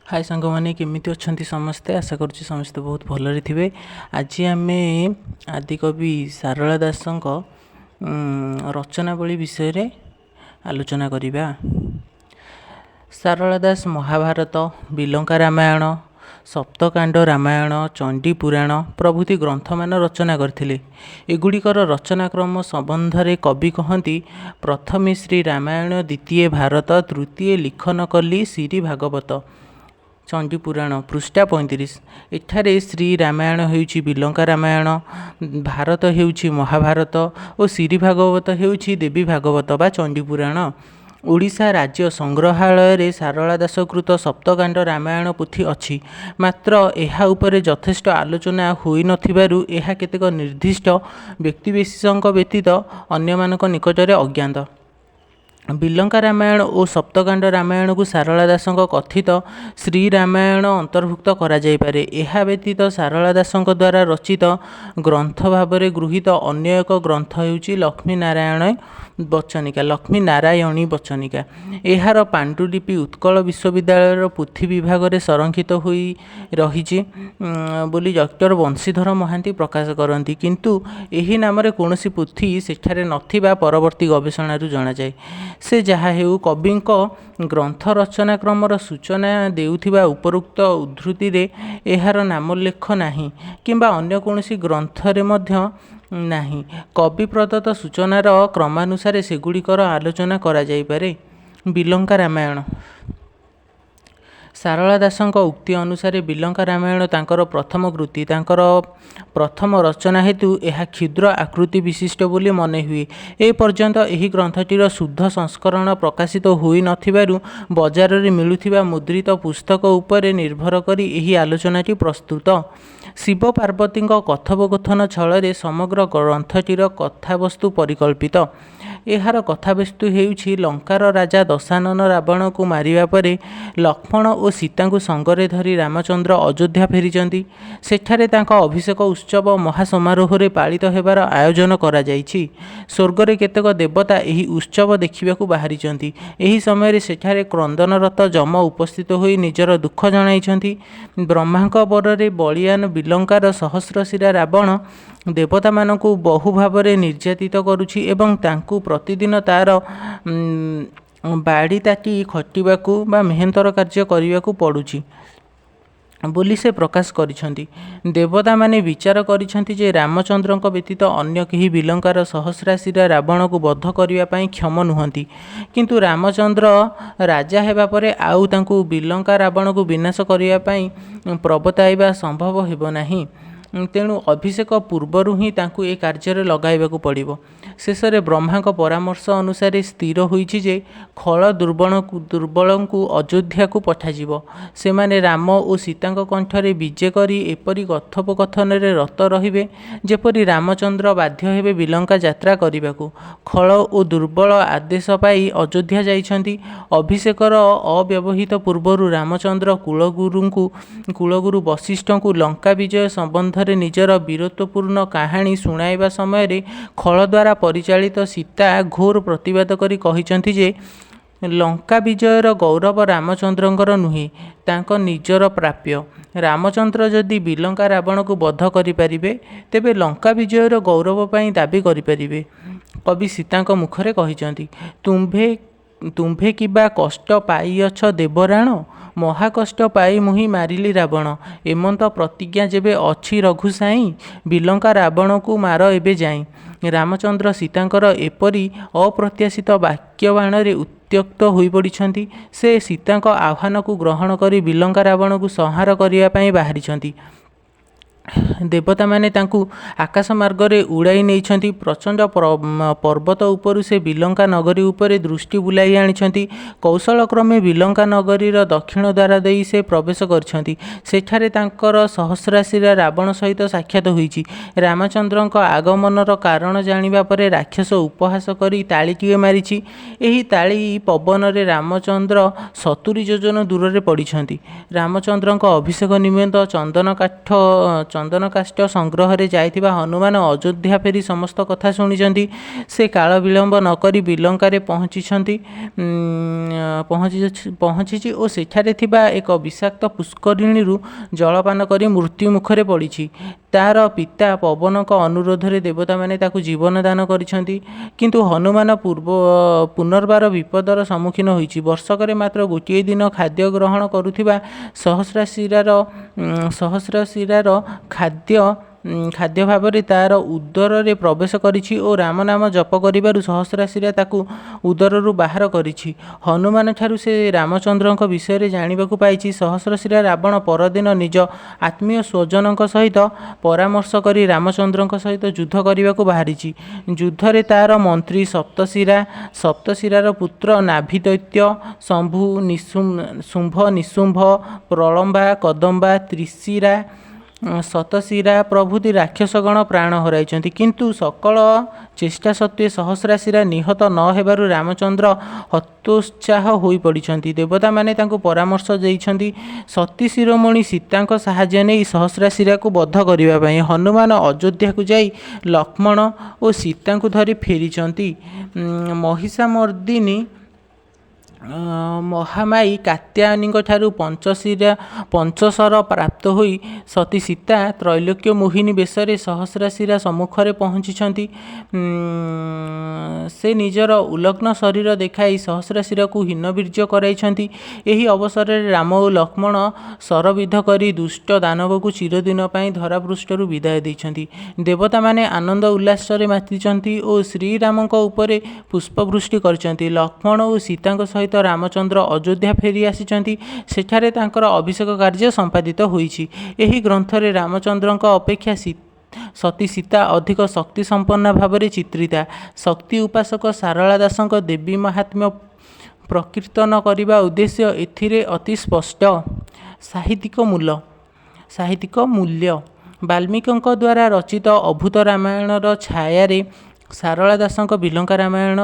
हाय सांग मैंने केमिति अच्छी समस्ते आशा करुच्ची समस्ते बहुत भलरे थे। आज आम आदिकवि सारला दास रचनावली विषय रे आलोचना करिबा। सारला दास महाभारत, बिलंका रामायण, सप्तकांड रामायण, चंडी पुराण प्रभृति ग्रंथ मान रचना करथिले। एगुड़िकर रचनाक्रम संबंध कवि कहती प्रथमे श्री रामायण, द्वितीय भारत, तृतीय लिखन कली श्री भागवत। चंडी पुराण पृष्ठा 35। एठारे श्री रामायण हेउछि बिलंका रामायण, भारत हेउछि महाभारत और श्री भागवत हेउछि देवी भागवत बा चंडी पुराण। ओडिशा राज्य संग्रहालय रे सारला दासकृत सप्तकांड रामायण पोथी अछि, मात्र एहा उपरे यथेष्ट आलोचना होई नथिबारु एहा केतेक निर्दिष्ट व्यक्तिविशेषଙ୍କ व्यतीत अन्यମାନଙ୍କ निकटरे अज्ञात। बिलंका रामायण और सप्तकांड रामायण को सारला दास कथित श्री रामायण अंतर्भुक्त करा जाय पारे। एहा व्यतीत सारला दास द्वारा रचित ग्रंथ भाव गृहीत अन्य एक ग्रंथ हेउछि लक्ष्मी नारायणी बचनिका। एहार पांडुलिपि उत्कल विश्वविद्यालय पुथी विभाग में संरक्षित होई रहिछि बोली डॉक्टर बंशीधर महांती प्रकाश करती, किंतु एही नाम रे कोनोसी पुथी सेठारे नथिबा परवर्ती गवेषणारु जणा जाय। से जहा हेउ कविंक ग्रंथ रचना क्रमर सूचना देउथिबा उपरोक्त उद्धृति रे एहार नामोल्लेख नाही किंबा अन्य कोनोसी ग्रंथरे मध्य नाही। कवि प्रदत्त सूचनार क्रमानुसार सेगुड़िकर आलोचना करा जाय पारे। बिलंका रामायण सारला दासଙ୍କ उक्ति अनुसार बिलंका रामायण तांकर प्रथम कृति, तांकर प्रथम रचना हेतु यह क्षुद्र आकृति विशिष्ट बोली मने हुए। ए पर्यंत एही ग्रंथटीर शुद्ध संस्करण प्रकाशित होई नथिबारु बजार रे मिलुथिबा मुद्रित पुस्तक उपरे निर्भर करी एही आलोचनाटी प्रस्तुत। शिव पार्वती कथोपकथन छल समग्र ग्रंथटीर कथावस्तु परिकल्पित। एहार कथावस्तु हेउछि लंकार राजा दशानन रावण को मारिबा परे लक्ष्मण और सीता को संगरे धरी रामचंद्र अयोध्या फेरिचंती। सेठारे तांका अभिषेक उत्सव महासमारोह रे पालित हेबार आयोजन करा जाइछि। स्वर्गरे केतेक देवता एही उत्सव देखिबाकू बाहरिचंती। एही समय सेठारे क्रंदनरत जम उपस्थित होई निजर दुख जणाइछंती। ब्रह्मांक बରରେ बलियान बिलंकार सहस्रशिरा रावण देवता मानकू बहु भाव में निर्यातित करुछि एवं तांकू प्रतिदिन तार बाड़ी ताटी खटिबाकू बा मेहनतर कार्य करिबाकू पड़ुछि बोली से प्रकाश करिछंती। देवता माने विचार करिछंती जे रामचंद्रଙ୍କ व्यतीत अन्य केही बिलंकार सहस्राशिरा रावण को बध करिबा पई क्षम नुहंती, किंतु रामचंद्र राजा हेबा परे आउ तांकू बिलंका रावण को विनाश करिबा पई प्रबताइबा संभव हेबो नाही। तेणु अभिषेक पूर्वर ही तांकू ए कार्य लगाइबाकू पड़िबो। शेष में ब्रह्मा परामर्श अनुसार स्थिर होइछि जे खल दुर्बल को अयोध्या को पठाजिबो। सेमाने राम और सीता कंठरे विजे करी एपरी कथोपकथन रत रहिबे जेपरी रामचंद्र बाध्य हेबे बिलंका यात्रा करिबाकू। खल और दुर्बल आदेश पाई अयोध्या जाइछंती। अभिषेकर अव्यवहित पूर्वर रामचंद्र कुलगुरु वशिष्ठ को लंका विजय संबंध निजर वीरत्वपूर्ण कहानी शुणाइबा समय खल द्वारा परिचालित सीता घोर प्रतिवाद करी कहिचंती जे लंका विजयर गौरव रामचंद्रंकर नुहे, तांको निजर प्राप्य। रामचंद्र जदि बिलंका रावण को बध करिपारिबे तेबे लंका विजयर गौरव पाई दाबी करिपारिबे। कवि सीतांक मुखरे कहिचंती, तुम्भे किबा कष्ट पाइअछ देवराण, महाकष्ट पाई मुही मारिली रावण। एमंत प्रतिज्ञा जेबे अछि रघुसाई, बिलंका रावण को मार एबे जाई। रामचंद्र सीतांकर एपरी अप्रत्याशित वाक्यबाण उत्त्यक्त होई पड़िछंती। से सीतांक आह्वान को ग्रहण करी बिलंका रावण को संहार करिया पई बाहरिछंती। देवता माने तांकू आकाश मार्ग रे उड़ाई नेइछंती। प्रचंड पर्वत उपरु से बिलंका नगरी उपरे दृष्टि बुलाई आनिछंती। कौशल क्रमे बिलंका नगरीर दक्षिण द्वार देई से प्रवेश करछंती। सेठारे तांकर सहस्राशिरा रावण सहित साक्षात होईछि। रामचंद्रଙ୍କ आगमनर कारण जानिबा परे राक्षस उपहास करी ताळीटिए मारिछि। एही ताळी पवन रे रामचंद्र 70 योजन दूर रे पड़िछंती। रामचंद्रଙ୍କ अभिषेक निमित्त चंदन काठ ଚନ୍ଦନ କାଷ୍ଠ ସଂଗ୍ରହରେ ଯାଇଥିବା ହନୁମାନ ଅଯୋଧ୍ୟା ଫେରି ସମସ୍ତ କଥା ଶୁଣିଛନ୍ତି। ସେ କାଳ ବିଳମ୍ବ ନ କରି ବିଲଙ୍କାରେ ପହଞ୍ଚିଛି ଓ ସେଠାରେ ଥିବା ଏକ ବିଷାକ୍ତ ପୁଷ୍କରିଣୀରୁ ଜଳପାନ କରି ମୃତ୍ୟୁ ମୁଖରେ ପଡ଼ିଛି। ତାର ପିତା ପବନଙ୍କ ଅନୁରୋଧରେ ଦେବତାମାନେ ତାକୁ ଜୀବନ ଦାନ କରିଛନ୍ତି, କିନ୍ତୁ ହନୁମାନ ପୁନର୍ବାର ବିପଦର ସମ୍ମୁଖୀନ ହୋଇଛି। ବର୍ଷକରେ ମାତ୍ର ଗୋଟିଏ ଦିନ ଖାଦ୍ୟ ଗ୍ରହଣ କରୁଥିବା ସହସ୍ରଶିରାର ଖାଦ୍ୟ ଭାବରେ ତାର ଉଦରରେ ପ୍ରବେଶ କରିଛି ଓ ରାମ ନାମ ଜପ କରିବାରୁ ସହସ୍ରଶିରା ତାକୁ ଉଦରରୁ ବାହାର କରିଛି। ହନୁମାନଠାରୁ ସେ ରାମଚନ୍ଦ୍ରଙ୍କ ବିଷୟରେ ଜାଣିବାକୁ ପାଇଛି। ସହସ୍ରଶିରା ରାବଣ ପରଦିନ ନିଜ ଆତ୍ମୀୟ ସ୍ୱଜନଙ୍କ ସହିତ ପରାମର୍ଶ କରି ରାମଚନ୍ଦ୍ରଙ୍କ ସହିତ ଯୁଦ୍ଧ କରିବାକୁ ବାହାରିଛି। ଯୁଦ୍ଧରେ ତାର ମନ୍ତ୍ରୀ ସପ୍ତଶିରାର ପୁତ୍ର ନାଭିଦୈତ୍ୟ ଶୁମ୍ଭ ନିଶୁମ୍ଭ ପ୍ରଳମ୍ବା କଦମ୍ବା ତ୍ରିଶିରା ଶତଶିରା ପ୍ରଭୃତି ରାକ୍ଷସଗଣ ପ୍ରାଣ ହରାଇଛନ୍ତି, କିନ୍ତୁ ସକଳ ଚେଷ୍ଟା ସତ୍ତ୍ୱେ ସହସ୍ରଶିରା ନିହତ ନ ହେବାରୁ ରାମଚନ୍ଦ୍ର ହତୋତ୍ସାହ ହୋଇପଡ଼ିଛନ୍ତି। ଦେବତାମାନେ ତାଙ୍କୁ ପରାମର୍ଶ ଦେଇଛନ୍ତି ସତୀ ଶିରୋମଣି ସୀତାଙ୍କ ସାହାଯ୍ୟ ନେଇ ସହସ୍ରଶିରାକୁ ବଧ କରିବା ପାଇଁ। ହନୁମାନ ଅଯୋଧ୍ୟାକୁ ଯାଇ ଲକ୍ଷ୍ମଣ ଓ ସୀତାଙ୍କୁ ଧରି ଫେରିଛନ୍ତି। ମହିଷାମର୍ଦିନୀ ମହାମାୟୀ କାତ୍ୟାୟନୀଙ୍କଠାରୁ ପଞ୍ଚଶର ପ୍ରାପ୍ତ ହୋଇ ସତୀ ସୀତା ତ୍ରୈଲୋକ୍ୟ ମୋହିନୀ ବେଶରେ ସହସ୍ରଶିରା ସମ୍ମୁଖରେ ପହଞ୍ଚିଛନ୍ତି। ସେ ନିଜର ଉଲଗ୍ନ ଶରୀର ଦେଖାଇ ସହସ୍ରଶିରାକୁ ହୀନବୀର୍ଯ୍ୟ କରାଇଛନ୍ତି। ଏହି ଅବସରରେ ରାମ ଓ ଲକ୍ଷ୍ମଣ ଶରବିଦ୍ଧ କରି ଦୁଷ୍ଟ ଦାନବକୁ ଚିରଦିନ ପାଇଁ ଧରାପୃଷ୍ଠରୁ ବିଦାୟ ଦେଇଛନ୍ତି। ଦେବତାମାନେ ଆନନ୍ଦ ଉଲ୍ଲାସରେ ମାତିଛନ୍ତି ଓ ଶ୍ରୀରାମଙ୍କ ଉପରେ ପୁଷ୍ପବୃଷ୍ଟି କରିଛନ୍ତି। ଲକ୍ଷ୍ମଣ ଓ ସୀତାଙ୍କ ସହିତ ରାମଚନ୍ଦ୍ର ଅଯୋଧ୍ୟା ଫେରି ଆସିଛନ୍ତି। ସେଠାରେ ତାଙ୍କର ଅଭିଷେକ କାର୍ଯ୍ୟ ସମ୍ପାଦିତ ହୋଇଛି। ଏହି ଗ୍ରନ୍ଥରେ ରାମଚନ୍ଦ୍ରଙ୍କ ଅପେକ୍ଷା ସତୀ ସୀତା ଅଧିକ ଶକ୍ତି ସମ୍ପନ୍ନା ଭାବରେ ଚିତ୍ରିତା। ଶକ୍ତି ଉପାସକ ସାରଳା ଦାସଙ୍କ ଦେବୀ ମାହାତ୍ମ୍ୟ ପ୍ରକୀର୍ତ୍ତନ କରିବା ଉଦ୍ଦେଶ୍ୟ ଏଥିରେ ଅତି ସ୍ପଷ୍ଟ। ସାହିତ୍ୟିକ ମୂଲ୍ୟ ବାଲ୍ମୀକିଙ୍କ ଦ୍ୱାରା ରଚିତ ଅଭୂତ ରାମାୟଣର ଛାୟାରେ ସାରଳା ଦାସଙ୍କ ବିଲଙ୍କା ରାମାୟଣ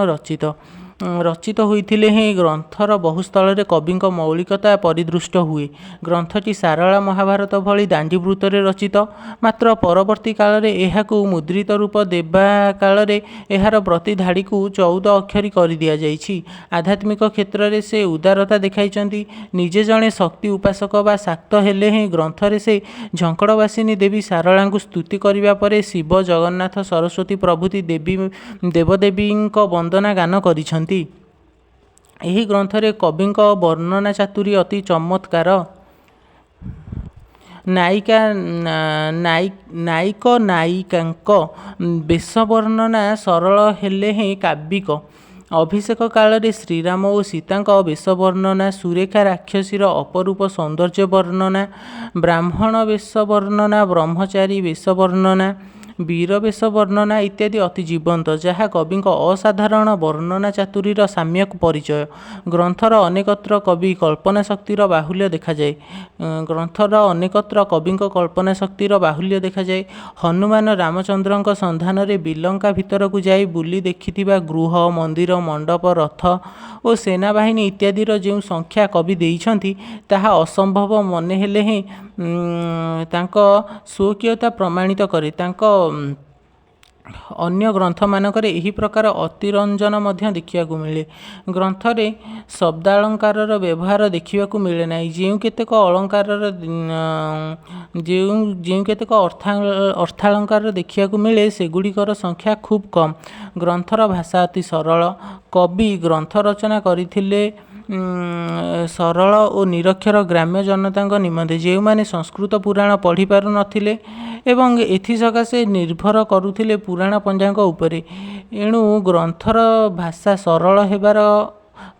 ରଚିତ ହୋଇଥିଲେ ହେଁ ଗ୍ରନ୍ଥର ବହୁ ସ୍ଥଳରେ କବିଙ୍କ ମୌଳିକତା ପରିଦୃଷ୍ଟ ହୁଏ। ଗ୍ରନ୍ଥଟି ସାରଳା ମହାଭାରତ ଭଳି ଦାଣ୍ଡିବୃତ୍ତରେ ରଚିତ, ମାତ୍ର ପରବର୍ତ୍ତୀ କାଳରେ ଏହାକୁ ମୁଦ୍ରିତ ରୂପ ଦେବା କାଳରେ ଏହାର ପ୍ରତି ଧାଡ଼ିକୁ 14 ଅକ୍ଷରୀ କରିଦିଆଯାଇଛି। ଆଧ୍ୟାତ୍ମିକ କ୍ଷେତ୍ରରେ ସେ ଉଦାରତା ଦେଖାଇଛନ୍ତି। ନିଜେ ଜଣେ ଶକ୍ତି ଉପାସକ ବା ଶାକ୍ତ ହେଲେ ହେଁ ଗ୍ରନ୍ଥରେ ସେ ଝଙ୍କଡ଼ବାସିନୀ ଦେବୀ ସାରଳାଙ୍କୁ ସ୍ତୁତି କରିବା ପରେ ଶିବ ଜଗନ୍ନାଥ ସରସ୍ୱତୀ ପ୍ରଭୃତି ଦେବଦେବୀଙ୍କ ବନ୍ଦନା ଗାନ କରିଛନ୍ତି। ଏହି ଗ୍ରନ୍ଥରେ କବିଙ୍କ ବର୍ଣ୍ଣନା ଚାତୁରୀ ଅତି ଚମତ୍କାର। ନାୟକ ନାୟିକାଙ୍କ ବେଶ ବର୍ଣ୍ଣନା ସରଳ ହେଲେ ହେଁ କାବ୍ୟିକ। ଅଭିଷେକ କାଳରେ ଶ୍ରୀରାମ ଓ ସୀତାଙ୍କ ବେଶ ବର୍ଣ୍ଣନା, ସୁରେଖା ରାକ୍ଷସୀର ଅପରୂପ ସୌନ୍ଦର୍ଯ୍ୟ ବର୍ଣ୍ଣନା, ବ୍ରାହ୍ମଣ ବେଶ ବର୍ଣ୍ଣନା, ବ୍ରହ୍ମଚାରୀ ବେଶ ବର୍ଣ୍ଣନା, ବୀର ବେଶ ବର୍ଣ୍ଣନା ଇତ୍ୟାଦି ଅତି ଜୀବନ୍ତ, ଯାହା କବିଙ୍କ ଅସାଧାରଣ ବର୍ଣ୍ଣନା ଚାତୁରୀର ସାମ୍ୟକ ପରିଚୟ। ଗ୍ରନ୍ଥର ଅନେକତ୍ର କବିଙ୍କ କଳ୍ପନା ଶକ୍ତିର ବାହୁଲ୍ୟ ଦେଖାଯାଏ। ହନୁମାନ ରାମଚନ୍ଦ୍ରଙ୍କ ସନ୍ଧାନରେ ବିଲଙ୍କା ଭିତରକୁ ଯାଇ ବୁଲି ଦେଖିଥିବା ଗୃହ, ମନ୍ଦିର, ମଣ୍ଡପ, ରଥ ଓ ସେନାବାହିନୀ ଇତ୍ୟାଦିର ଯେଉଁ ସଂଖ୍ୟା କବି ଦେଇଛନ୍ତି, ତାହା ଅସମ୍ଭବ ମନେ ହେଲେ ହେଁ ତାଙ୍କ ସ୍ୱକୀୟତା ପ୍ରମାଣିତ କରେ। ତାଙ୍କ ଅନ୍ୟ ଗ୍ରନ୍ଥମାନଙ୍କରେ ଏହି ପ୍ରକାର ଅତିରଞ୍ଜନ ମଧ୍ୟ ଦେଖିବାକୁ ମିଳେ। ଗ୍ରନ୍ଥରେ ଶବ୍ଦାଳଙ୍କାରର ବ୍ୟବହାର ଦେଖିବାକୁ ମିଳେ ନାହିଁ। ଯେଉଁ କେତେକ ଅର୍ଥାଳଙ୍କାର ଦେଖିବାକୁ ମିଳେ, ସେଗୁଡ଼ିକର ସଂଖ୍ୟା ଖୁବ୍ କମ୍। ଗ୍ରନ୍ଥର ଭାଷା ଅତି ସରଳ। କବି ଗ୍ରନ୍ଥ ରଚନା କରିଥିଲେ ସରଳ ଓ ନିରକ୍ଷର ଗ୍ରାମ୍ୟ ଜନତାଙ୍କ ନିମନ୍ତେ, ଯେଉଁମାନେ ସଂସ୍କୃତ ପୁରାଣ ପଢ଼ି ପାରୁନଥିଲେ ଏବଂ ଏଥିସକାଶେ ନିର୍ଭର କରୁଥିଲେ ପୁରାଣ ପଞ୍ଚାଙ୍ଗ ଉପରେ। ଏଣୁ ଗ୍ରନ୍ଥର ଭାଷା ସରଳ ହେବାର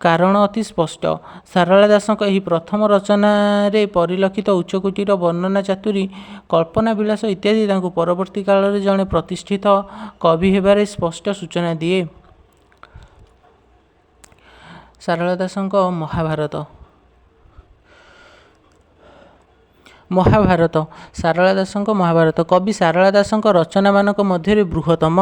କାରଣ ଅତି ସ୍ପଷ୍ଟ। ସାରଳା ଦାସଙ୍କ ଏହି ପ୍ରଥମ ରଚନାରେ ପରିଲକ୍ଷିତ ଉଚ୍ଚକୋଟୀର ବର୍ଣ୍ଣନା ଚାତୁରୀ, କଳ୍ପନା ବିଳାସ ଇତ୍ୟାଦି ତାଙ୍କୁ ପରବର୍ତ୍ତୀ କାଳରେ ଜଣେ ପ୍ରତିଷ୍ଠିତ କବି ହେବାରେ ସ୍ପଷ୍ଟ ସୂଚନା ଦିଏ। ସାରଳା ଦାସଙ୍କ ମହାଭାରତ ସାରଳା ଦାସଙ୍କ ମହାଭାରତ କବି ସାରଳା ଦାସଙ୍କ ରଚନାମାନଙ୍କ ମଧ୍ୟରେ ବୃହତ୍ତମ।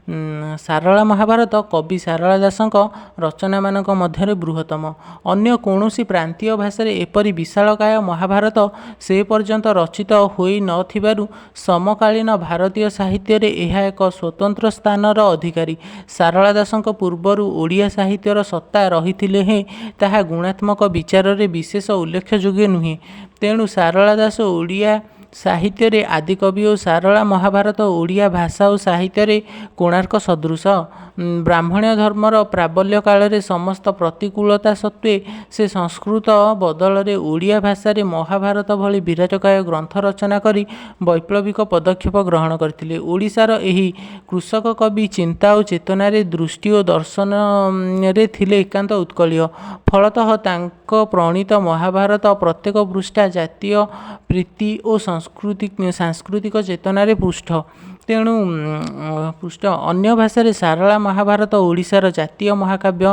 ସାରଳା ମହାଭାରତ କବି ସାରଳା ଦାସଙ୍କ ରଚନାମାନଙ୍କ ମଧ୍ୟରେ ବୃହତ୍ତମ। ଅନ୍ୟ କୌଣସି ପ୍ରାନ୍ତୀୟ ଭାଷାରେ ଏପରି ବିଶାଳକାୟ ମହାଭାରତ ସେ ପର୍ଯ୍ୟନ୍ତ ରଚିତ ହୋଇନଥିବାରୁ ସମକାଳୀନ ଭାରତୀୟ ସାହିତ୍ୟରେ ଏହା ଏକ ସ୍ୱତନ୍ତ୍ର ସ୍ଥାନର ଅଧିକାରୀ। ସାରଳା ଦାସଙ୍କ ପୂର୍ବରୁ ଓଡ଼ିଆ ସାହିତ୍ୟର ସତ୍ତା ରହିଥିଲେ ହେଁ ତାହା ଗୁଣାତ୍ମକ ବିଚାରରେ ବିଶେଷ ଉଲ୍ଲେଖଯୋଗ୍ୟ ନୁହେଁ। ତେଣୁ ସାରଳା ଦାସ ଓଡ଼ିଆ ସାହିତ୍ୟରେ ଆଦିକବି ଓ ସାରଳା ମହାଭାରତ ଓଡ଼ିଆ ଭାଷା ଓ ସାହିତ୍ୟରେ କୋଣାର୍କ ସଦୃଶ। ବ୍ରାହ୍ମଣ୍ୟ ଧର୍ମର ପ୍ରାବଲ୍ୟ କାଳରେ ସମସ୍ତ ପ୍ରତିକୂଳତା ସତ୍ତ୍ୱେ ସେ ସଂସ୍କୃତ ବଦଳରେ ଓଡ଼ିଆ ଭାଷାରେ ମହାଭାରତ ଭଳି ବିରାଟକାୟ ଗ୍ରନ୍ଥ ରଚନା କରି ବୈପ୍ଳବିକ ପଦକ୍ଷେପ ଗ୍ରହଣ କରିଥିଲେ। ଓଡ଼ିଶାର ଏହି କୃଷକ କବି ଚିନ୍ତା ଓ ଚେତନାରେ, ଦୃଷ୍ଟି ଓ ଦର୍ଶନରେ ଥିଲେ ଏକାନ୍ତ ଉତ୍କଳୀୟ। ଫଳତଃ ତାଙ୍କ ପ୍ରଣୀତ ମହାଭାରତ ପ୍ରତ୍ୟେକ ପୃଷ୍ଠା ଜାତୀୟ ପ୍ରୀତି ଓ ସାଂସ୍କୃତିକ ଚେତନାରେ ପୃଷ୍ଠ। ତେଣୁ ଅନ୍ୟ ଭାଷାରେ ସାରଳା ମହାଭାରତ ଓଡ଼ିଶାର ଜାତୀୟ ମହାକାବ୍ୟ,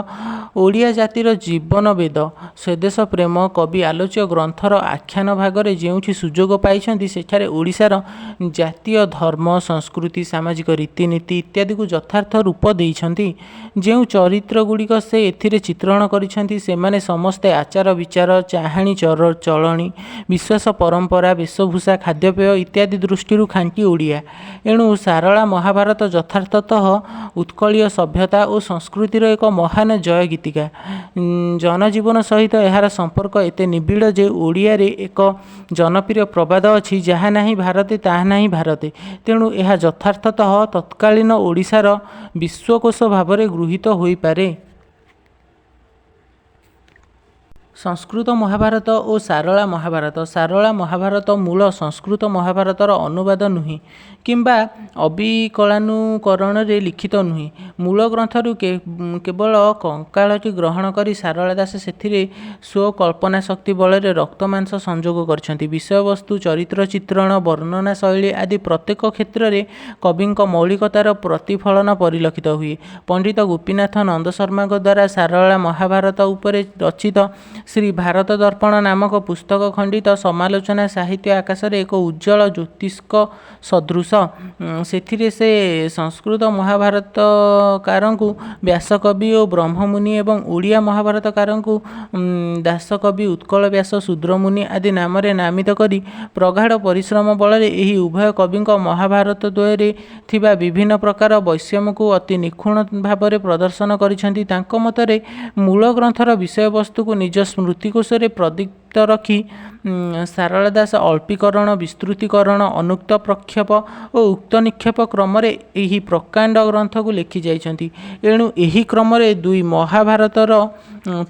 ଓଡ଼ିଆ ଜାତିର ଜୀବନ ବେଦ। ସ୍ୱଦେଶ ପ୍ରେମ କବି ଆଲୋଚ୍ୟ ଗ୍ରନ୍ଥର ଆଖ୍ୟାନ ଭାଗରେ ଯେଉଁଠି ସୁଯୋଗ ପାଇଛନ୍ତି ସେଠାରେ ଓଡ଼ିଶାର ଜାତୀୟ ଧର୍ମ, ସଂସ୍କୃତି, ସାମାଜିକ ରୀତିନୀତି ଇତ୍ୟାଦିକୁ ଯଥାର୍ଥ ରୂପ ଦେଇଛନ୍ତି। ଯେଉଁ ଚରିତ୍ରଗୁଡ଼ିକ ସେ ଏଥିରେ ଚିତ୍ରଣ କରିଛନ୍ତି ସେମାନେ ସମସ୍ତେ ଆଚାର ବିଚାର, ଚାହାଣୀ ଚଳଣି, ବିଶ୍ୱାସ, ପରମ୍ପରା, ବେଶଭୂଷା, ଖାଦ୍ୟପେୟ ଇତ୍ୟାଦି ଦୃଷ୍ଟିରୁ ଖାଣ୍ଟି ଓଡ଼ିଆ। ଏଣୁ ସାରଳା ମହାଭାରତ ଯଥାର୍ଥତଃ ଉତ୍କଳୀୟ ସଭ୍ୟତା ଓ ସଂସ୍କୃତିର ଏକ ମହାନ ଜୟ ଗୀତିକା। ଜନଜୀବନ ସହିତ ଏହାର ସମ୍ପର୍କ ଏତେ ନିବିଡ଼ ଯେ ଓଡ଼ିଆରେ ଏକ ଜନପ୍ରିୟ ପ୍ରବାଦ ଅଛି, ଯାହା ନାହିଁ ଭାରତେ ତାହା ନାହିଁ ଭାରତେ। ତେଣୁ ଏହା ଯଥାର୍ଥତଃ ତତ୍କାଳୀନ ଓଡ଼ିଶାର ବିଶ୍ୱକୋଷ ଭାବରେ ଗୃହୀତ ହୋଇପାରେ। ସଂସ୍କୃତ ମହାଭାରତ ଓ ସାରଳା ମହାଭାରତ। ସାରଳା ମହାଭାରତ ମୂଳ ସଂସ୍କୃତ ମହାଭାରତର ଅନୁବାଦ ନୁହେଁ କିମ୍ବା ଅବିକଳାନୁକରଣରେ ଲିଖିତ ନୁହେଁ। ମୂଳ ଗ୍ରନ୍ଥରୁ କେବଳ କଙ୍କାଳଟି ଗ୍ରହଣ କରି ସାରଳା ଦାସ ସେଥିରେ ସ୍ୱକଳ୍ପନା ଶକ୍ତି ବଳରେ ରକ୍ତମାଂସ ସଂଯୋଗ କରିଛନ୍ତି। ବିଷୟବସ୍ତୁ, ଚରିତ୍ର ଚିତ୍ରଣ, ବର୍ଣ୍ଣନା ଶୈଳୀ ଆଦି ପ୍ରତ୍ୟେକ କ୍ଷେତ୍ରରେ କବିଙ୍କ ମୌଳିକତାର ପ୍ରତିଫଳନ ପରିଲକ୍ଷିତ ହୁଏ। ପଣ୍ଡିତ ଗୋପୀନାଥ ନନ୍ଦ ଶର୍ମାଙ୍କ ଦ୍ୱାରା ସାରଳା ମହାଭାରତ ଉପରେ ରଚିତ ଶ୍ରୀ ଭାରତ ଦର୍ପଣ ନାମକ ପୁସ୍ତକ ଖଣ୍ଡିତ ସମାଲୋଚନା ସାହିତ୍ୟ ଆକାଶରେ ଏକ ଉଜ୍ଜ୍ୱଳ ଜ୍ୟୋତିଷ୍କ ସଦୃଶ। ସେଥିରେ ସେ ସଂସ୍କୃତ ମହାଭାରତକାରଙ୍କୁ ବ୍ୟାସକବି ଓ ବ୍ରହ୍ମମୁନି ଏବଂ ଓଡ଼ିଆ ମହାଭାରତକାରଙ୍କୁ ଦାସକବି, ଉତ୍କଳ ବ୍ୟାସ, ଶୂଦ୍ରମୁନି ଆଦି ନାମରେ ନାମିତ କରି ପ୍ରଗାଢ଼ ପରିଶ୍ରମ ବଳରେ ଏହି ଉଭୟ କବିଙ୍କ ମହାଭାରତଦ୍ୱୟରେ ଥିବା ବିଭିନ୍ନ ପ୍ରକାର ବୈଷମ୍ୟକୁ ଅତି ନିଖୁଣ ଭାବରେ ପ୍ରଦର୍ଶନ କରିଛନ୍ତି। ତାଙ୍କ ମତରେ ମୂଳ ଗ୍ରନ୍ଥର ବିଷୟବସ୍ତୁକୁ ନିଜ ସ୍ମୃତିକୋଷରେ ପ୍ରଦୀପ୍ତ ରଖି ସାରଳା ଦାସ ଅଳ୍ପୀକରଣ, ବିସ୍ତୃତୀକରଣ, ଅନୁକ୍ତ ପ୍ରକ୍ଷେପ ଓ ଉକ୍ତ ନିକ୍ଷେପ କ୍ରମରେ ଏହି ପ୍ରକାଣ୍ଡ ଗ୍ରନ୍ଥକୁ ଲେଖି ଯାଇଛନ୍ତି। ଏଣୁ ଏହି କ୍ରମରେ ଦୁଇ ମହାଭାରତର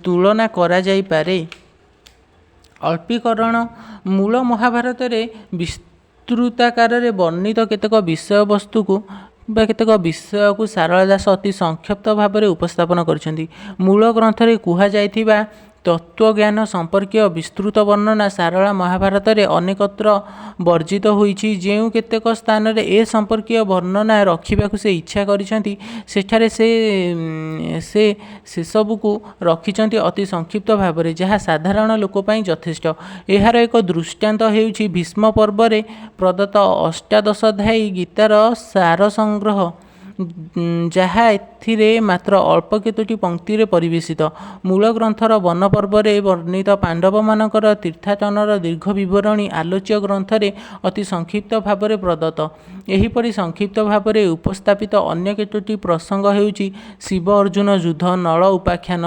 ତୁଳନା କରାଯାଇପାରେ। ଅଳ୍ପୀକରଣ: ମୂଳ ମହାଭାରତରେ ବିସ୍ତୃତାକାରରେ ବର୍ଣ୍ଣିତ କେତେକ ବିଷୟକୁ ସାରଳା ଦାସ ଅତି ସଂକ୍ଷିପ୍ତ ଭାବରେ ଉପସ୍ଥାପନ କରିଛନ୍ତି। ମୂଳ ଗ୍ରନ୍ଥରେ କୁହାଯାଇଥିବା ତତ୍ତ୍ୱଜ୍ଞାନ ସମ୍ପର୍କୀୟ ବିସ୍ତୃତ ବର୍ଣ୍ଣନା ସାରଳା ମହାଭାରତରେ ଅନେକତ୍ର ବର୍ଜିତ ହୋଇଛି। ଯେଉଁ କେତେକ ସ୍ଥାନରେ ଏ ସମ୍ପର୍କୀୟ ବର୍ଣ୍ଣନା ରଖିବାକୁ ସେ ଇଚ୍ଛା କରିଛନ୍ତି ସେଠାରେ ସେ ସେସବୁକୁ ରଖିଛନ୍ତି ଅତି ସଂକ୍ଷିପ୍ତ ଭାବରେ, ଯାହା ସାଧାରଣ ଲୋକ ପାଇଁ ଯଥେଷ୍ଟ। ଏହାର ଏକ ଦୃଷ୍ଟାନ୍ତ ହେଉଛି ଭୀଷ୍ମ ପର୍ବରେ ପ୍ରଦତ୍ତ ଅଷ୍ଟାଦଶାଧ୍ୟାୟୀ ଗୀତାର ସାରସଂଗ୍ରହ, ଯାହା ଏଥିରେ ମାତ୍ର ଅଳ୍ପ କେତୋଟି ପଂକ୍ତିରେ ପରିବେଶିତ। ମୂଳ ଗ୍ରନ୍ଥର ବନ ପର୍ବରେ ବର୍ଣ୍ଣିତ ପାଣ୍ଡବମାନଙ୍କର ତୀର୍ଥାଟନର ଦୀର୍ଘ ବିବରଣୀ ଆଲୋଚ୍ୟ ଗ୍ରନ୍ଥରେ ଅତି ସଂକ୍ଷିପ୍ତ ଭାବରେ ପ୍ରଦତ୍ତ। ଏହିପରି ସଂକ୍ଷିପ୍ତ ଭାବରେ ଉପସ୍ଥାପିତ ଅନ୍ୟ କେତୋଟି ପ୍ରସଙ୍ଗ ହେଉଛି ଶିବ ଅର୍ଜୁନ ଯୁଦ୍ଧ, ନଳ ଉପାଖ୍ୟାନ,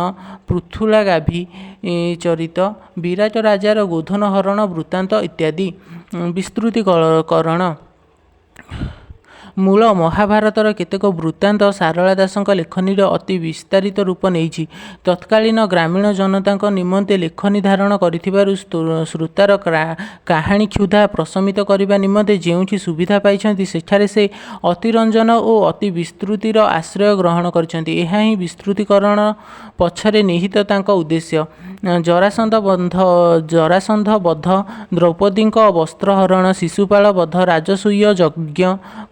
ପୃଥୁଳା ଗାଭୀ ଚରିତ, ବିରାଟ ରାଜାର ଗୋଧନ ହରଣ ବୃତ୍ତାନ୍ତ ଇତ୍ୟାଦି। ବିସ୍ତୃତୀକରଣ: ମୂଳ ମହାଭାରତର କେତେକ ବୃତ୍ତାନ୍ତ ସାରଳା ଦାସଙ୍କ ଲେଖନୀରେ ଅତି ବିସ୍ତାରିତ ରୂପ ନେଇଛି। ତତ୍କାଳୀନ ଗ୍ରାମୀଣ ଜନତାଙ୍କ ନିମନ୍ତେ ଲେଖନୀ ଧାରଣ କରିଥିବାରୁ ଶ୍ରୋତାର କାହାଣୀ କ୍ଷୁଧା ପ୍ରଶମିତ କରିବା ନିମନ୍ତେ ଯେଉଁଠି ସୁବିଧା ପାଇଛନ୍ତି ସେଠାରେ ସେ ଅତିରଞ୍ଜନ ଓ ଅତି ବିସ୍ତୃତିର ଆଶ୍ରୟ ଗ୍ରହଣ କରିଛନ୍ତି। ଏହା ହିଁ ବିସ୍ତୃତୀକରଣ ପଛରେ ନିହିତ ତାଙ୍କ ଉଦ୍ଦେଶ୍ୟ। ଜରାସନ୍ଧ ବଧ, ଦ୍ରୌପଦୀଙ୍କ ବସ୍ତ୍ରହରଣ, ଶିଶୁପାଳ ବଧ, ରାଜସୂୟ ଯଜ୍ଞ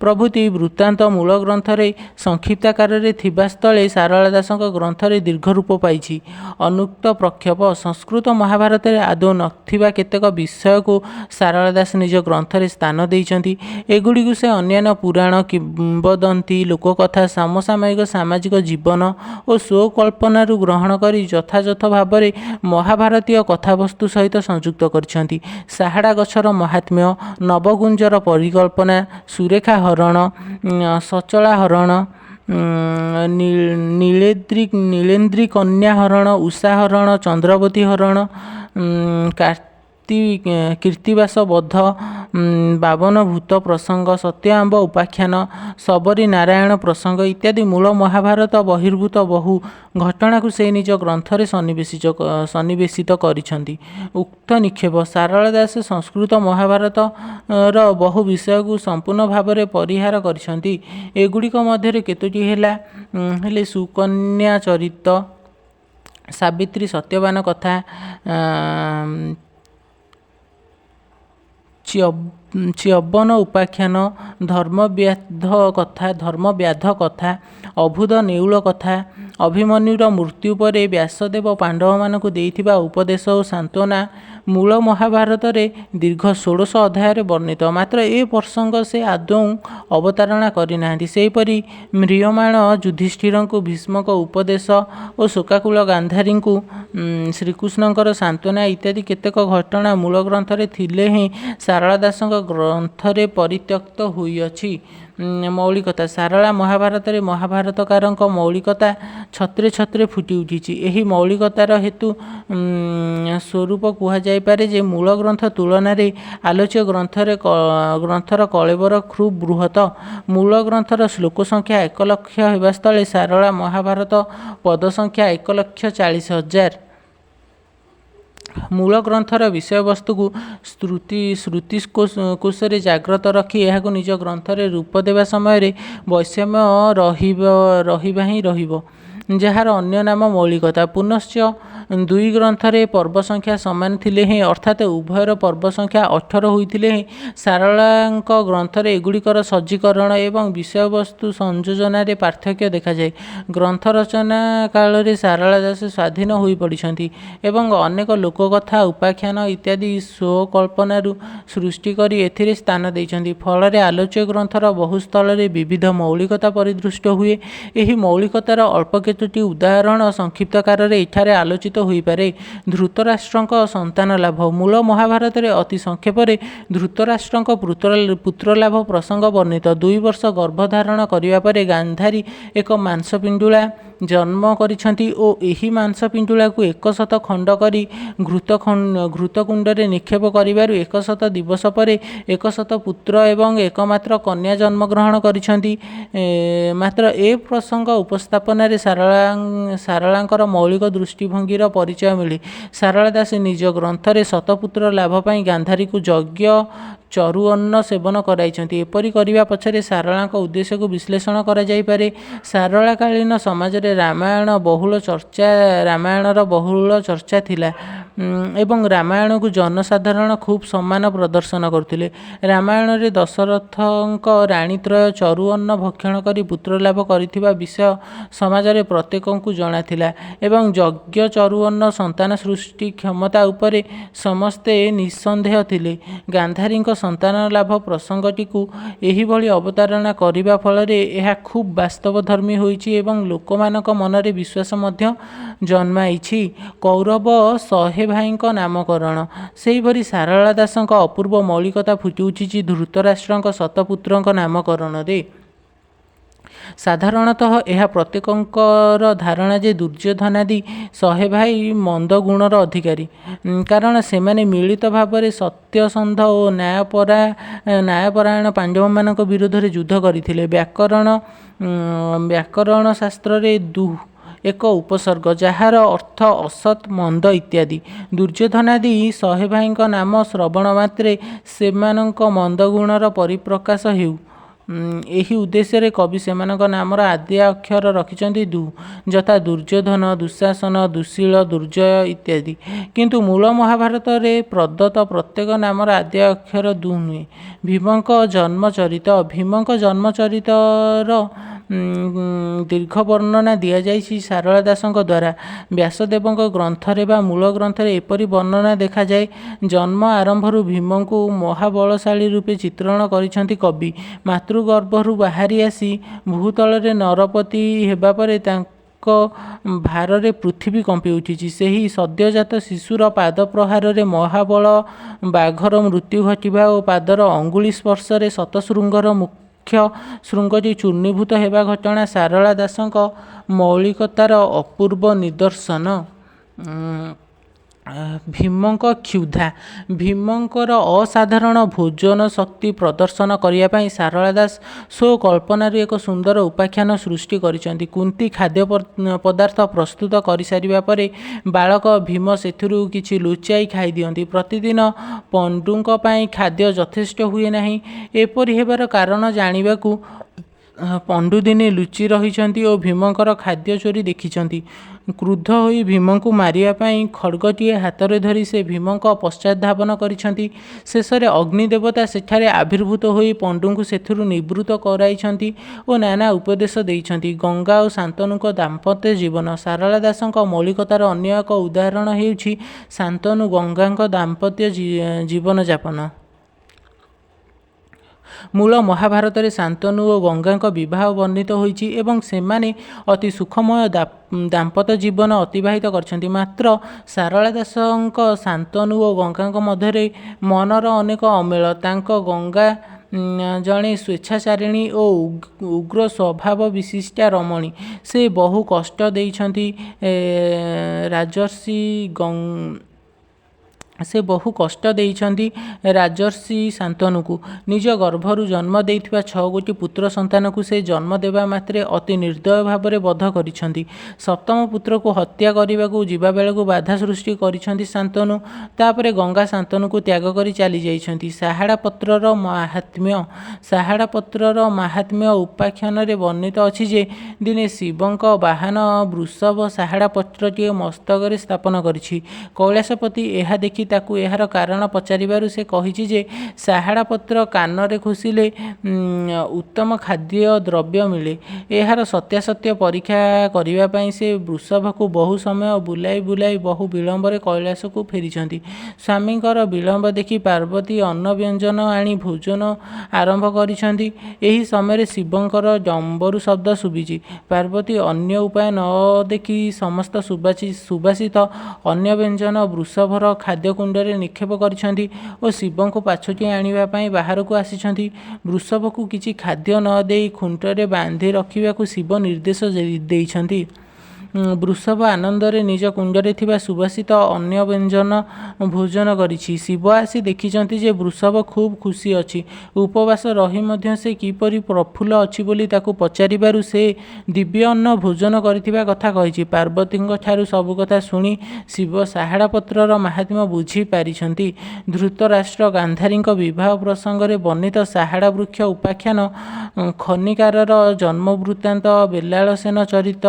ପ୍ରଭୃତି ଅନୁଭୂତି ବୃତ୍ତାନ୍ତ ମୂଳ ଗ୍ରନ୍ଥରେ ସଂକ୍ଷିପ୍ତାକାରରେ ଥିବା ସ୍ଥଳେ ସାରଳା ଦାସଙ୍କ ଗ୍ରନ୍ଥରେ ଦୀର୍ଘ ରୂପ ପାଇଛି। ଅନୁକ୍ତ ପ୍ରକ୍ଷେପ ସଂସ୍କୃତ ମହାଭାରତରେ ଆଦୌ ନଥିବା କେତେକ ବିଷୟକୁ ସାରଳା ଦାସ ନିଜ ଗ୍ରନ୍ଥରେ ସ୍ଥାନ ଦେଇଛନ୍ତି। ଏଗୁଡ଼ିକୁ ସେ ଅନ୍ୟାନ୍ୟ ପୁରାଣ, କିମ୍ବଦନ୍ତୀ, ଲୋକକଥା, ସମସାମୟିକ ସାମାଜିକ ଜୀବନ ଓ ସ୍ୱକଳ୍ପନାରୁ ଗ୍ରହଣ କରି ଯଥାଯଥ ଭାବରେ ମହାଭାରତୀୟ କଥାବସ୍ତୁ ସହିତ ସଂଯୁକ୍ତ କରିଛନ୍ତି। ସାହାଡ଼ା ଗଛର ମହାତ୍ମ୍ୟ, ନବଗୁଞ୍ଜର ପରିକଳ୍ପନା, ସୁରେଖା ହରଣ, ସଚଳା ହରଣ, ନୀଳେନ୍ଦ୍ରୀ କନ୍ୟା ହରଣ, ଉଷା ହରଣ, ଚନ୍ଦ୍ରବତୀ ହରଣ, କୀର୍ତ୍ତିବାସ ବଧ, ବାବନ ଭୂତ ପ୍ରସଙ୍ଗ, ସତ୍ୟ ଆମ୍ବ ଉପାଖ୍ୟାନ, ଶବରୀ ନାରାୟଣ ପ୍ରସଙ୍ଗ ଇତ୍ୟାଦି ମୂଳ ମହାଭାରତ ବହିର୍ଭୂତ ବହୁ ଘଟଣାକୁ ସେ ନିଜ ଗ୍ରନ୍ଥରେ ସନ୍ନିବେଶିତ କରିଛନ୍ତି। ଉକ୍ତ ନିକ୍ଷେପ ସାରଳା ଦାସ ସଂସ୍କୃତ ମହାଭାରତର ବହୁ ବିଷୟକୁ ସମ୍ପୂର୍ଣ୍ଣ ଭାବରେ ପରିହାର କରିଛନ୍ତି। ଏଗୁଡ଼ିକ ମଧ୍ୟରେ କେତୋଟି ହେଲେ ସୁକନ୍ୟା ଚରିତ, ସାବିତ୍ରୀ ସତ୍ୟବାନ କଥା, ଚ୍ୟବନ ଉପାଖ୍ୟାନ, ଧର୍ମବ୍ୟାଧ କଥା, ଅଭୁଦ ନେଉଳ କଥା, ଅଭିମନ୍ୟୁର ମୃତ୍ୟୁ ପରେ ବ୍ୟାସଦେବ ପାଣ୍ଡବମାନଙ୍କୁ ଦେଇଥିବା ଉପଦେଶ ଓ ସାନ୍ତ୍ୱନା ମୂଳ ମହାଭାରତରେ ଦୀର୍ଘ 16 ଅଧ୍ୟାୟରେ ବର୍ଣ୍ଣିତ। ମାତ୍ର ଏ ପ୍ରସଙ୍ଗ ସେ ଆଦୌ ଅବତାରଣା କରିନାହାନ୍ତି। ସେହିପରି ମ୍ରିୟମାଣ ଯୁଧିଷ୍ଠିରଙ୍କୁ ଭୀଷ୍ମଙ୍କ ଉପଦେଶ ଓ ଶୋକାକୁଳ ଗାନ୍ଧାରୀଙ୍କୁ ଶ୍ରୀକୃଷ୍ଣଙ୍କର ସାନ୍ତ୍ୱନା ଇତ୍ୟାଦି କେତେକ ଘଟଣା ମୂଳ ଗ୍ରନ୍ଥରେ ଥିଲେ ହେଁ ସାରଳା ଦାସଙ୍କ ଗ୍ରନ୍ଥରେ ପରିତ୍ୟକ୍ତ ହୋଇଅଛି। ମୌଳିକତା ସାରଳା ମହାଭାରତରେ ମହାଭାରତକାରଙ୍କ ମୌଳିକତା ଛତ୍ରେ ଛତ୍ରେ ଫୁଟି ଉଠିଛି। ଏହି ମୌଳିକତାର ହେତୁ ସ୍ୱରୂପ କୁହାଯାଇପାରେ ଯେ ମୂଳ ଗ୍ରନ୍ଥ ତୁଳନାରେ ଆଲୋଚ୍ୟ ଗ୍ରନ୍ଥର କଳେବର ଖୁବ୍ ବୃହତ। ମୂଳ ଗ୍ରନ୍ଥର ଶ୍ଲୋକ ସଂଖ୍ୟା 1,00,000 ହେବା ସ୍ଥଳେ ସାରଳା ମହାଭାରତ ପଦ ସଂଖ୍ୟା 1,40,000। ମୂଳ ଗ୍ରନ୍ଥର ବିଷୟବସ୍ତୁକୁ ଶ୍ରୁତିକୋଷରେ ଜାଗ୍ରତ ରଖି ଏହାକୁ ନିଜ ଗ୍ରନ୍ଥରେ ରୂପ ଦେବା ସମୟରେ ବୈଷମ୍ୟ ରହିବା ହିଁ ରହିବ, ଯାହାର ଅନ୍ୟ ନାମ ମୌଳିକତା। ପୁନଶ୍ଚ ଦୁଇ ଗ୍ରନ୍ଥରେ ପର୍ବ ସଂଖ୍ୟା ସମାନ ଥିଲେ ହେଁ ଅର୍ଥାତ୍ ଉଭୟର ପର୍ବ ସଂଖ୍ୟା 18 ହୋଇଥିଲେ ହେଁ ସାରଳାଙ୍କ ଗ୍ରନ୍ଥରେ ଏଗୁଡ଼ିକର ସଜ୍ଜୀକରଣ ଏବଂ ବିଷୟବସ୍ତୁ ସଂଯୋଜନାରେ ପାର୍ଥକ୍ୟ ଦେଖାଯାଏ। ଗ୍ରନ୍ଥ ରଚନା କାଳରେ ସାରଳା ଦାସ ସ୍ୱାଧୀନ ହୋଇପଡ଼ିଛନ୍ତି ଏବଂ ଅନେକ ଲୋକକଥା, ଉପାଖ୍ୟାନ ଇତ୍ୟାଦି ସ୍ୱକଳ୍ପନାରୁ ସୃଷ୍ଟି କରି ଏଥିରେ ସ୍ଥାନ ଦେଇଛନ୍ତି। ଫଳରେ ଆଲୋଚ୍ୟ ଗ୍ରନ୍ଥର ବହୁ ସ୍ଥଳରେ ବିବିଧ ମୌଳିକତା ପରିଦୃଷ୍ଟ ହୁଏ। ଏହି ମୌଳିକତାର ଅଳ୍ପ କେତୋଟି ଉଦାହରଣ ସଂକ୍ଷିପ୍ତାକାରରେ ଏଠାରେ ଆଲୋଚିତ ହୋଇପାରେ। ଧୃତରାଷ୍ଟ୍ରଙ୍କ ସନ୍ତାନ ଲାଭ ମୂଳ ମହାଭାରତରେ ଅତି ସଂକ୍ଷେପରେ ଧୃତରାଷ୍ଟ୍ରଙ୍କ ପୁତ୍ରଲାଭ ପ୍ରସଙ୍ଗ ବର୍ଣ୍ଣିତ। 2 ବର୍ଷ ଗର୍ଭଧାରଣ କରିବା ପରେ ଗାନ୍ଧାରୀ ଏକ ମାଂସପିଣ୍ଡୁଳା ଜନ୍ମ କରିଛନ୍ତି ଓ ଏହି ମାଂସପିଣ୍ଡୁଳାକୁ 100 ଖଣ୍ଡ କରି ଘୃତକୁଣ୍ଡରେ ନିକ୍ଷେପ କରିବାରୁ 100 ଦିବସ ପରେ 100 ପୁତ୍ର ଏବଂ ଏକମାତ୍ର କନ୍ୟା ଜନ୍ମଗ୍ରହଣ କରିଛନ୍ତି। ମାତ୍ର ଏ ପ୍ରସଙ୍ଗ ଉପସ୍ଥାପନାରେ ସାରଳାଙ୍କର ମୌଳିକ ଦୃଷ୍ଟିଭଙ୍ଗୀର ପରିଚୟ ମିଳେ। ସାରଳା ଦାସ ନିଜ ଗ୍ରନ୍ଥରେ ଶତପୁତ୍ର ଲାଭ ପାଇଁ ଗାନ୍ଧାରୀକୁ ଯଜ୍ଞ ଚରୁ ଅନ୍ନ ସେବନ କରାଇଛନ୍ତି। ଏପରି କରିବା ପଛରେ ସାରଳାଙ୍କ ଉଦ୍ଦେଶ୍ୟକୁ ବିଶ୍ଳେଷଣ କରାଯାଇପାରେ। ସାରଳାକାଳୀନ ସମାଜରେ ରାମାୟଣର ବହୁଳ ଚର୍ଚ୍ଚା ଥିଲା ଏବଂ ରାମାୟଣକୁ ଜନସାଧାରଣ ଖୁବ୍ ସମ୍ମାନ ପ୍ରଦର୍ଶନ କରୁଥିଲେ। ରାମାୟଣରେ ଦଶରଥଙ୍କ ରାଣୀତ୍ରୟ ଚରୁ ଅନ୍ନ ଭକ୍ଷଣ କରି ପୁତ୍ରଲାଭ କରିଥିବା ବିଷୟ ସମାଜରେ ପ୍ରତ୍ୟେକଙ୍କୁ ଜଣାଥିଲା ଏବଂ ଯଜ୍ଞ ଚରୁ ଅନ୍ନ ସନ୍ତାନ ସୃଷ୍ଟି କ୍ଷମତା ଉପରେ ସମସ୍ତେ ନିଃସନ୍ଦେହ ଥିଲେ। ଗାନ୍ଧାରୀଙ୍କ ସନ୍ତାନ ଲାଭ ପ୍ରସଙ୍ଗଟିକୁ ଏହିଭଳି ଅବତାରଣା କରିବା ଫଳରେ ଏହା ଖୁବ୍ ବାସ୍ତବଧର୍ମୀ ହୋଇଛି ଏବଂ ଲୋକମାନଙ୍କ ମନରେ ବିଶ୍ୱାସ ମଧ୍ୟ ଜନ୍ମାଇଛି। କୌରବ 100 ଭାଇଙ୍କ ନାମକରଣ ସେହିପରି ସାରଳା ଦାସଙ୍କ ଅପୂର୍ବ ମୌଳିକତା ଫୁଟି ଉଠିଛି ଧୃତରାଷ୍ଟ୍ରଙ୍କ ଶତପୁତ୍ରଙ୍କ ନାମକରଣରେ। ସାଧାରଣତଃ ଏହା ପ୍ରତ୍ୟେକଙ୍କର ଧାରଣା ଯେ ଦୁର୍ଯ୍ୟୋଧନାଦି 100 ଭାଇ ମନ୍ଦ ଗୁଣର ଅଧିକାରୀ, କାରଣ ସେମାନେ ମିଳିତ ଭାବରେ ସତ୍ୟସନ୍ଧ ଓ ନ୍ୟାୟପରାୟଣ ପାଣ୍ଡବମାନଙ୍କ ବିରୋଧରେ ଯୁଦ୍ଧ କରିଥିଲେ। ବ୍ୟାକରଣ ଶାସ୍ତ୍ରରେ ଏକ ଉପସର୍ଗ ଯାହାର ଅର୍ଥ ଅସତ୍, ମନ୍ଦ ଇତ୍ୟାଦି। ଦୁର୍ଯ୍ୟୋଧନାଦି 100 ଭାଇଙ୍କ ନାମ ଶ୍ରବଣ ମାତ୍ରେ ସେମାନଙ୍କ ମନ୍ଦ ଗୁଣର ପରିପ୍ରକାଶ ହେଉ। ଏହି ଉଦ୍ଦେଶ୍ୟରେ କବି ସେମାନଙ୍କ ନାମର ଆଦ୍ୟ ଅକ୍ଷର ରଖିଛନ୍ତି ଦୁ, ଯଥା ଦୁର୍ଯ୍ୟୋଧନ, ଦୁଃଶାସନ, ଦୁଃଶୀଳ, ଦୁର୍ଜୟ ଇତ୍ୟାଦି। କିନ୍ତୁ ମୂଳ ମହାଭାରତରେ ପ୍ରଦତ୍ତ ପ୍ରତ୍ୟେକ ନାମର ଆଦ୍ୟ ଅକ୍ଷର ଦୁ ନୁହେଁ। ଭୀମଙ୍କ ଜନ୍ମଚରିତ। ଭୀମଙ୍କ ଜନ୍ମଚରିତର ଦୀର୍ଘ ବର୍ଣ୍ଣନା ଦିଆଯାଇଛି ସାରଳା ଦାସଙ୍କ ଦ୍ୱାରା। ବ୍ୟାସଦେବଙ୍କ ଗ୍ରନ୍ଥରେ ବା ମୂଳ ଗ୍ରନ୍ଥରେ ଏପରି ବର୍ଣ୍ଣନା ଦେଖାଯାଏ। ଜନ୍ମ ଆରମ୍ଭରୁ ଭୀମଙ୍କୁ ମହାବଳଶାଳୀ ରୂପେ ଚିତ୍ରଣ କରିଛନ୍ତି କବି। ମାତୃଗର୍ଭରୁ ବାହାରି ଆସି ଭୂତଳରେ ନରପତି ହେବା ପରେ ତାଙ୍କ ଭାରରେ ପୃଥିବୀ କମ୍ପି ଉଠିଛି। ସେହି ସଦ୍ୟଜାତ ଶିଶୁର ପାଦ ପ୍ରହାରରେ ମହାବଳ ବାଘର ମୃତ୍ୟୁ ଘଟିବା ଓ ପାଦର ଅଙ୍ଗୁଳି ସ୍ପର୍ଶରେ ଶତଶୃଙ୍ଗର ମୁଖ୍ୟ ଶୃଙ୍ଗଟି ଚୂର୍ଣ୍ଣୀଭୂତ ହେବା ଘଟଣା ସାରଳା ଦାସଙ୍କ ମୌଳିକତାର ଅପୂର୍ବ ନିଦର୍ଶନ। ଭୀମଙ୍କ କ୍ଷୁଧା। ଭୀମଙ୍କର ଅସାଧାରଣ ଭୋଜନ ଶକ୍ତି ପ୍ରଦର୍ଶନ କରିବା ପାଇଁ ସାରଳା ଦାସ ସ୍ୱକଳ୍ପନାରୁ ଏକ ସୁନ୍ଦର ଉପାଖ୍ୟାନ ସୃଷ୍ଟି କରିଛନ୍ତି। କୁନ୍ତୀ ଖାଦ୍ୟ ପଦାର୍ଥ ପ୍ରସ୍ତୁତ କରିସାରିବା ପରେ ବାଳକ ଭୀମ ସେଥିରୁ କିଛି ଲୁଚାଇ ଖାଇଦିଅନ୍ତି। ପ୍ରତିଦିନ ପଣ୍ଡୁଙ୍କ ପାଇଁ ଖାଦ୍ୟ ଯଥେଷ୍ଟ ହୁଏ ନାହିଁ। ଏପରି ହେବାର କାରଣ ଜାଣିବାକୁ ପଣ୍ଡୁ ଦିନେ ଲୁଚି ରହିଛନ୍ତି ଓ ଭୀମଙ୍କର ଖାଦ୍ୟ ଚୋରି ଦେଖିଛନ୍ତି। କ୍ରୁଦ୍ଧ ହୋଇ ଭୀମଙ୍କୁ ମାରିବା ପାଇଁ ଖଡ୍ଗଟିଏ ହାତରେ ଧରି ସେ ଭୀମଙ୍କ ପଶ୍ଚାତଧାବନ କରିଛନ୍ତି। ଶେଷରେ ଅଗ୍ନି ଦେବତା ସେଠାରେ ଆବିର୍ଭୂତ ହୋଇ ପଣ୍ଡୁଙ୍କୁ ସେଥିରୁ ନିବୃତ୍ତ କରାଇଛନ୍ତି ଓ ନାନା ଉପଦେଶ ଦେଇଛନ୍ତି। ଗଙ୍ଗା ଓ ଶାନ୍ତନୁଙ୍କ ଦାମ୍ପତ୍ୟ ଜୀବନ। ସାରଳା ଦାସଙ୍କ ମୌଳିକତାର ଅନ୍ୟ ଏକ ଉଦାହରଣ ହେଉଛି ଶାନ୍ତନୁ ଗଙ୍ଗାଙ୍କ ଦାମ୍ପତ୍ୟ ଜୀବନଯାପନ। ମୂଳ ମହାଭାରତରେ ଶାନ୍ତନୁ ଓ ଗଙ୍ଗାଙ୍କ ବିବାହ ବର୍ଣ୍ଣିତ ହୋଇଛି ଏବଂ ସେମାନେ ଅତି ସୁଖମୟ ଦାମ୍ପତ୍ୟ ଜୀବନ ଅତିବାହିତ କରିଛନ୍ତି। ମାତ୍ର ସାରଳା ଦାସଙ୍କ ଶାନ୍ତନୁ ଓ ଗଙ୍ଗାଙ୍କ ମଧ୍ୟରେ ମନର ଅନେକ ଅମେଳ। ତାଙ୍କ ଗଙ୍ଗା ଜଣେ ସ୍ୱେଚ୍ଛାଚାରିଣୀ ଓ ଉଗ୍ର ସ୍ୱଭାବ ବିଶିଷ୍ଟା ରମଣୀ। ସେ ବହୁ କଷ୍ଟ ଦେଇଛନ୍ତି ରାଜର୍ଷି ଶାନ୍ତନୁକୁ। ନିଜ ଗର୍ଭରୁ ଜନ୍ମ ଦେଇଥିବା 6 ଗୋଟି ପୁତ୍ର ସନ୍ତାନକୁ ସେ ଜନ୍ମ ଦେବା ମାତ୍ରେ ଅତି ନିର୍ଦ୍ଦୟ ଭାବରେ ବଧ କରିଛନ୍ତି। ସପ୍ତମ ପୁତ୍ରକୁ ହତ୍ୟା କରିବାକୁ ଯିବାବେଳକୁ ବାଧା ସୃଷ୍ଟି କରିଛନ୍ତି ଶାନ୍ତନୁ। ତାପରେ ଗଙ୍ଗା ଶାନ୍ତନୁକୁ ତ୍ୟାଗ କରି ଚାଲି ଯାଇଛନ୍ତି। ସାହାଡ଼ା ପତ୍ରର ମାହାତ୍ମ୍ୟ। ସାହାଡ଼ା ପତ୍ରର ମାହାତ୍ମ୍ୟ ଉପାଖ୍ୟାନରେ ବର୍ଣ୍ଣିତ ଅଛି ଯେ ଦିନେ ଶିବଙ୍କ ବାହନ ବୃଷଭ ସାହାଡ଼ା ପତ୍ରଟିଏ ମସ୍ତକରେ ସ୍ଥାପନ କରିଛି। କୈଳାସପତି ଏହା ଦେଖି ତାକୁ ଏହାର କାରଣ ପଚାରିବାରୁ ସେ କହିଛି ଯେ ସାହାଡ଼ା ପତ୍ର କାନରେ ଖୋସିଲେ ଉତ୍ତମ ଖାଦ୍ୟ ଦ୍ରବ୍ୟ ମିଳେ। ଏହାର ସତ୍ୟାସତ୍ୟ ପରୀକ୍ଷା କରିବା ପାଇଁ ସେ ବୃଷଭକୁ ବହୁ ସମୟ ବୁଲାଇ ବୁଲାଇ ବହୁ ବିଳମ୍ବରେ କୈଳାସକୁ ଫେରିଛନ୍ତି। ସ୍ୱାମୀଙ୍କର ବିଳମ୍ବ ଦେଖି ପାର୍ବତୀ ଅନ୍ନ ବ୍ୟଞ୍ଜନ ଆଣି ଭୋଜନ ଆରମ୍ଭ କରିଛନ୍ତି। ଏହି ସମୟରେ ଶିବଙ୍କର ଡମ୍ବରୁ ଶବ୍ଦ ଶୁଭିଛି। ପାର୍ବତୀ ଅନ୍ୟ ଉପାୟ ନ ଦେଖି ସମସ୍ତ ସୁବାସିତ ଅନ୍ନ ବ୍ୟଞ୍ଜନ ବୃଷଭର ଖାଦ୍ୟକୁଣ୍ଡରେ ନିକ୍ଷେପ କରିଛନ୍ତି ଓ ଶିବଙ୍କୁ ପାଛୋଟି ଆଣିବା ପାଇଁ ବାହାରକୁ ଆସିଛନ୍ତି। ବୃଷଭକୁ କିଛି ଖାଦ୍ୟ ନ ଦେଇ ଖୁଣ୍ଟରେ ବାନ୍ଧି ରଖିବାକୁ ଶିବ ନିର୍ଦ୍ଦେଶ ଦେଇଛନ୍ତି। ବୃଷଭ ଆନନ୍ଦରେ ନିଜ କୁଣ୍ଡରେ ଥିବା ସୁବାସିତ ଅନ୍ନ ବ୍ୟଞ୍ଜନ ଭୋଜନ କରିଛି। ଶିବ ଆସି ଦେଖିଛନ୍ତି ଯେ ବୃଷଭ ଖୁବ୍ ଖୁସି ଅଛି। ଉପବାସ ରହି ମଧ୍ୟ ସେ କିପରି ପ୍ରଫୁଲ୍ଲ ଅଛି ବୋଲି ତାକୁ ପଚାରିବାରୁ ସେ ଦିବ୍ୟ ଅନ୍ନ ଭୋଜନ କରିଥିବା କଥା କହିଛି। ପାର୍ବତୀଙ୍କ ଠାରୁ ସବୁ କଥା ଶୁଣି ଶିବ ସାହାଡ଼ା ପତ୍ରର ମାହାତ୍ମ୍ୟ ବୁଝି ପାରିଛନ୍ତି। ଧୃତରାଷ୍ଟ୍ର ଗାନ୍ଧାରୀଙ୍କ ବିବାହ ପ୍ରସଙ୍ଗରେ ବର୍ଣ୍ଣିତ ସାହାଡ଼ା ବୃକ୍ଷ ଉପାଖ୍ୟାନ, ଖନିକାରର ଜନ୍ମବୃତ୍ତାନ୍ତ, ବେଲାଳସେନ ଚରିତ,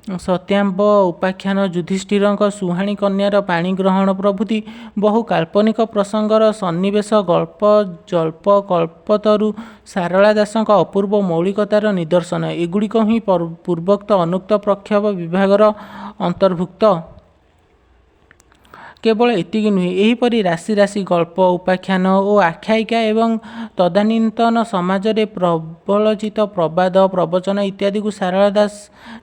ସତ୍ୟାମ୍ବ ଉପାଖ୍ୟାନ, ଯୁଧିଷ୍ଠିରଙ୍କ ସୁହାଣୀ କନ୍ୟାର ପାଣିଗ୍ରହଣ ପ୍ରଭୃତି ବହୁ କାଳ୍ପନିକ ପ୍ରସଙ୍ଗର ସନ୍ନିବେଶ ଗଳ୍ପ ଜଳ୍ପ କଳ୍ପତରୁ ସାରଳା ଦାସଙ୍କ ଅପୂର୍ବ ମୌଳିକତାର ନିଦର୍ଶନ। ଏଗୁଡ଼ିକ ହିଁ ପୂର୍ବୋକ୍ତ ଅନୁକ୍ତ ପ୍ରକ୍ଷୋଭ ବିଭାଗର ଅନ୍ତର୍ଭୁକ୍ତ। କେବଳ ଏତିକି ନୁହେଁ, ଏହିପରି ରାଶି ରାଶି ଗଳ୍ପ, ଉପାଖ୍ୟାନ ଓ ଆଖ୍ୟାୟିକା ଏବଂ ତଦାନୀନ୍ତନ ସମାଜରେ ପ୍ରବଳଚିତ ପ୍ରବାଦ, ପ୍ରବଚନ ଇତ୍ୟାଦିକୁ ସାରଳା ଦାସ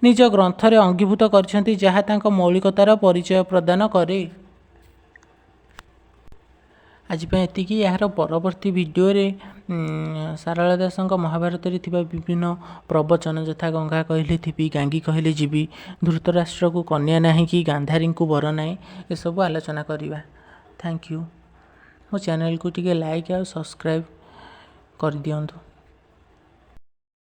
ନିଜ ଗ୍ରନ୍ଥରେ ଅଙ୍ଗୀଭୂତ କରିଛନ୍ତି, ଯାହା ତାଙ୍କ ମୌଳିକତାର ପରିଚୟ ପ୍ରଦାନ କରେ। ଆଜି ପାଇଁ ଏତିକି। ଏହାର ପରବର୍ତ୍ତୀ ଭିଡ଼ିଓରେ ସାରଳା ଦାସଙ୍କ ମହାଭାରତରେ ଥିବା ବିଭିନ୍ନ ପ୍ରବଚନ, ଯଥା ଗଙ୍ଗା କହିଲେ ଥିବି, ଗାଙ୍ଗୀ କହିଲେ ଯିବି, ଧୃତରାଷ୍ଟ୍ରକୁ କନ୍ୟା ନାହିଁ କି ଗାନ୍ଧାରୀଙ୍କୁ ବର ନାହିଁ, ଏସବୁ ଆଲୋଚନା କରିବା। Thank you. ମୋ ଚ୍ୟାନେଲକୁ ଟିକେ ଲାଇକ୍ ଆଉ ସବସ୍କ୍ରାଇବ୍ କରିଦିଅନ୍ତୁ।